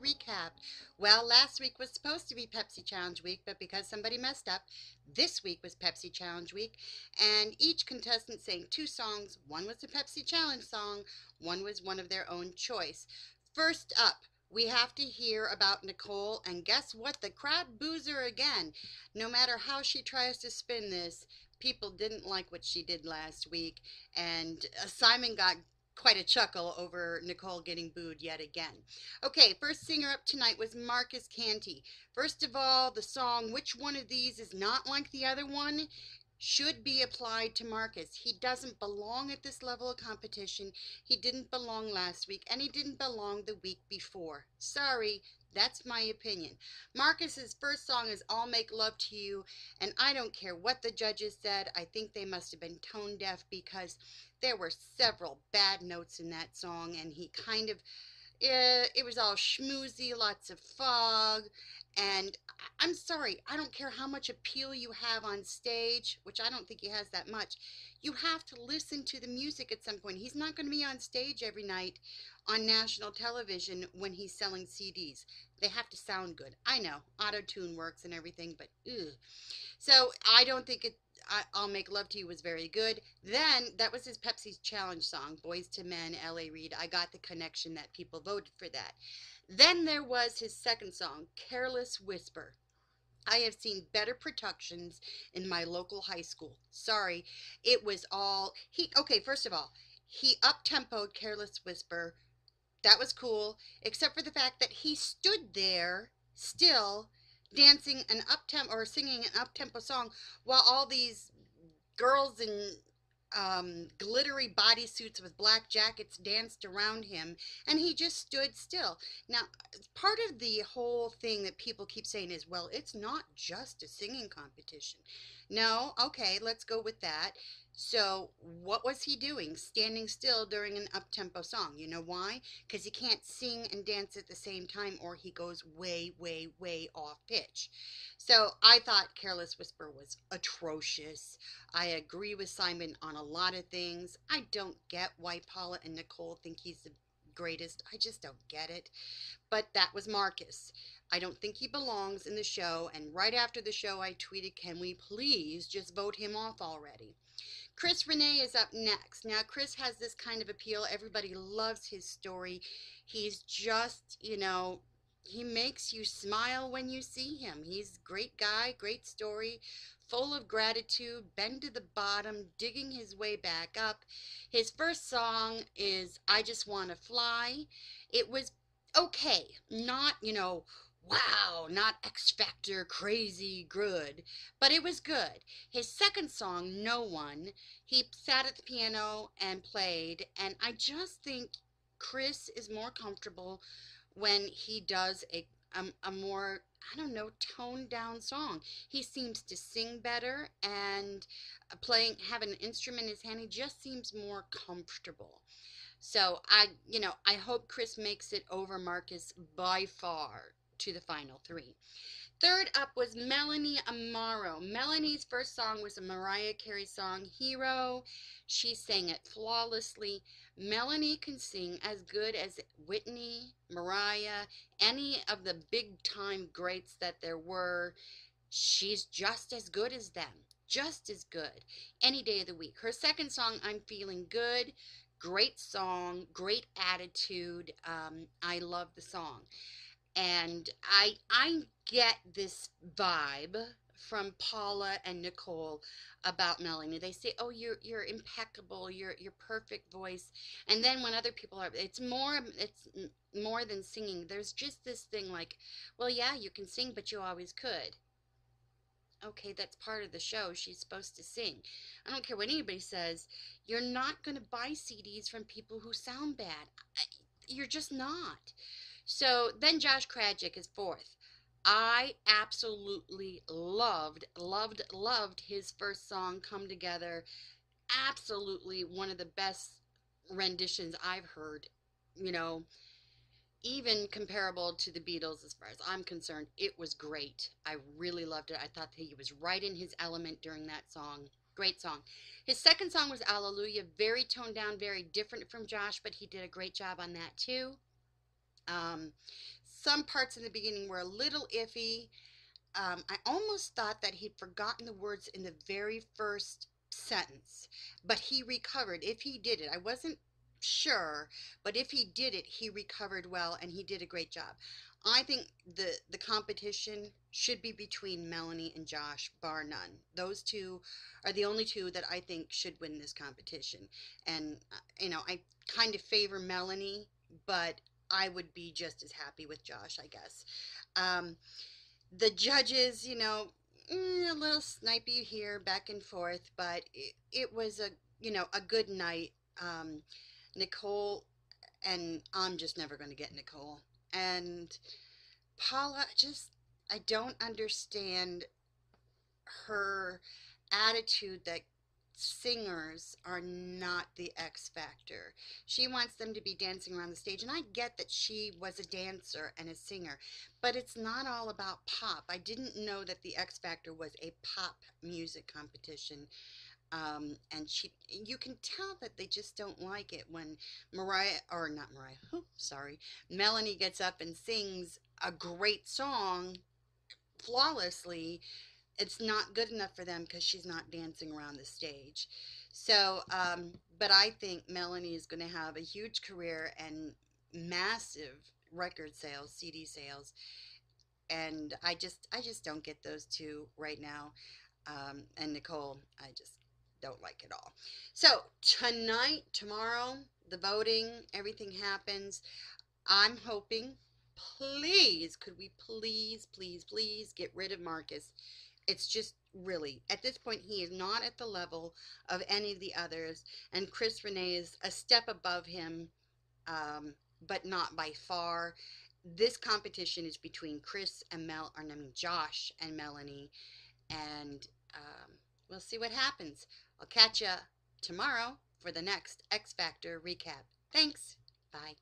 recap. Well, last week was supposed to be Pepsi Challenge Week, but because somebody messed up, this week was Pepsi Challenge Week, and each contestant sang two songs. One was a Pepsi Challenge song, one was one of their own choice. First up, we have to hear about Nicole, and guess what? The crowd boos her again. No matter how she tries to spin this, people didn't like what she did last week, and Simon got quite a chuckle over Nicole getting booed yet again. Okay, first singer up tonight was Marcus Cantry. First of all, the song Which One of These Is Not Like the Other One should be applied to Marcus. He doesn't belong at this level of competition. He didn't belong last week, and he didn't belong the week before. Sorry, that's my opinion. Marcus's first song is I'll Make Love to You, and I don't care what the judges said. I think they must have been tone deaf because there were several bad notes in that song, and he kind of it was all schmoozy, lots of fog, and I'm sorry, I don't care how much appeal you have on stage, which I don't think he has that much. You have to listen to the music at some point. He's not going to be on stage every night on national television when he's selling CDs. They have to sound good. I know, auto-tune works and everything, but ugh. So I don't think I'll Make Love to You was very good. Then that was his Pepsi's challenge song, Boys to Men, L.A.Reid. I got the connection that people voted for that. Then there was his second song, Careless Whisper. I have seen better productions in my local high school. Sorry, it was all okay, first of all, he up-tempoed Careless Whisper. That was cool, except for the fact that he stood there still dancing an up-tempo or singing an up-tempo song while all these girls in glittery bodysuits with black jackets danced around him, and he just stood still. Now, part of the whole thing that people keep saying is, well, it's not just a singing competition. No, okay, let's go with that. So, what was he doing? Standing still during an up-tempo song. You know why? Because he can't sing and dance at the same time, or he goes way, way, way off pitch. So, I thought Careless Whisper was atrocious. I agree with Simon on a lot of things. I don't get why Paula and Nicole think he's the greatest. I just don't get it. But that was Marcus. I don't think he belongs in the show. And right after the show, I tweeted, can we please just vote him off already? Rene is up next. Now, Chris has this kind of appeal. Everybody loves his story. He's just, he makes you smile when you see him. He's a great guy, great story, full of gratitude, been to the bottom, digging his way back up. His first song is I Just Want to Fly. It was okay, not, wow, not X Factor crazy good, but it was good. His second song, No One, he sat at the piano and played, and I just think Chris is more comfortable when he does a more, I don't know, toned down song. He seems to sing better, and having an instrument in his hand, he just seems more comfortable. So I hope Chris makes it over Marcus by far to the final three. Third up was Melanie Amaro. Melanie's first song was a Mariah Carey song, Hero. She sang it flawlessly. Melanie can sing as good as Whitney, Mariah, any of the big time greats that there were. She's just as good as them. Just as good. Any day of the week. Her second song, I'm Feeling Good. Great song, great attitude. I love the song. And I get this vibe from Paula and Nicole about Melanie. They say, "Oh, you're impeccable. Your perfect voice." And then when other people are, it's more than singing. There's just this thing like, "Well, yeah, you can sing, but you always could." Okay, that's part of the show. She's supposed to sing. I don't care what anybody says. You're not going to buy CDs from people who sound bad. You're just not. So then Josh Krajick is fourth. I absolutely loved his first song, Come Together. Absolutely one of the best renditions I've heard, you know, even comparable to the Beatles as far as I'm concerned. It was great. I really loved it. I thought that he was right in his element during that song. Great song. His second song was Hallelujah. Very toned down, very different from Josh, but he did a great job on that too. Um, some parts in the beginning were a little iffy. I almost thought that he'd forgotten the words in the very first sentence, but he recovered. If he did it, I wasn't sure, but if he did it, he recovered well and he did a great job. I think the competition should be between Melanie and Josh, bar none. Those two are the only two that I think should win this competition. And I kind of favor Melanie, but I would be just as happy with Josh, I guess. Um, the judges, a little snipey here, back and forth, but it was a good night. Um, Nicole, and I'm just never going to get Nicole. And Paula, I don't understand her attitude that singers are not the X factor. She wants them to be dancing around the stage, and I get that she was a dancer and a singer, but it's not all about pop. I didn't know that the X Factor was a pop music competition. And you can tell that they just don't like it when Mariah, or not Mariah, sorry, Melanie gets up and sings a great song flawlessly. It's not good enough for them because she's not dancing around the stage. So, but I think Melanie is going to have a huge career and massive record sales, CD sales, and I just don't get those two right now. And Nicole, I just don't like it all. So tonight, tomorrow, the voting, everything happens. I'm hoping, please, could we please, please, please get rid of Marcus? It's just really, at this point, he is not at the level of any of the others, and Chris Rene is a step above him, but not by far. This competition is between Chris and Josh and Melanie, and we'll see what happens. I'll catch you tomorrow for the next X Factor recap. Thanks. Bye.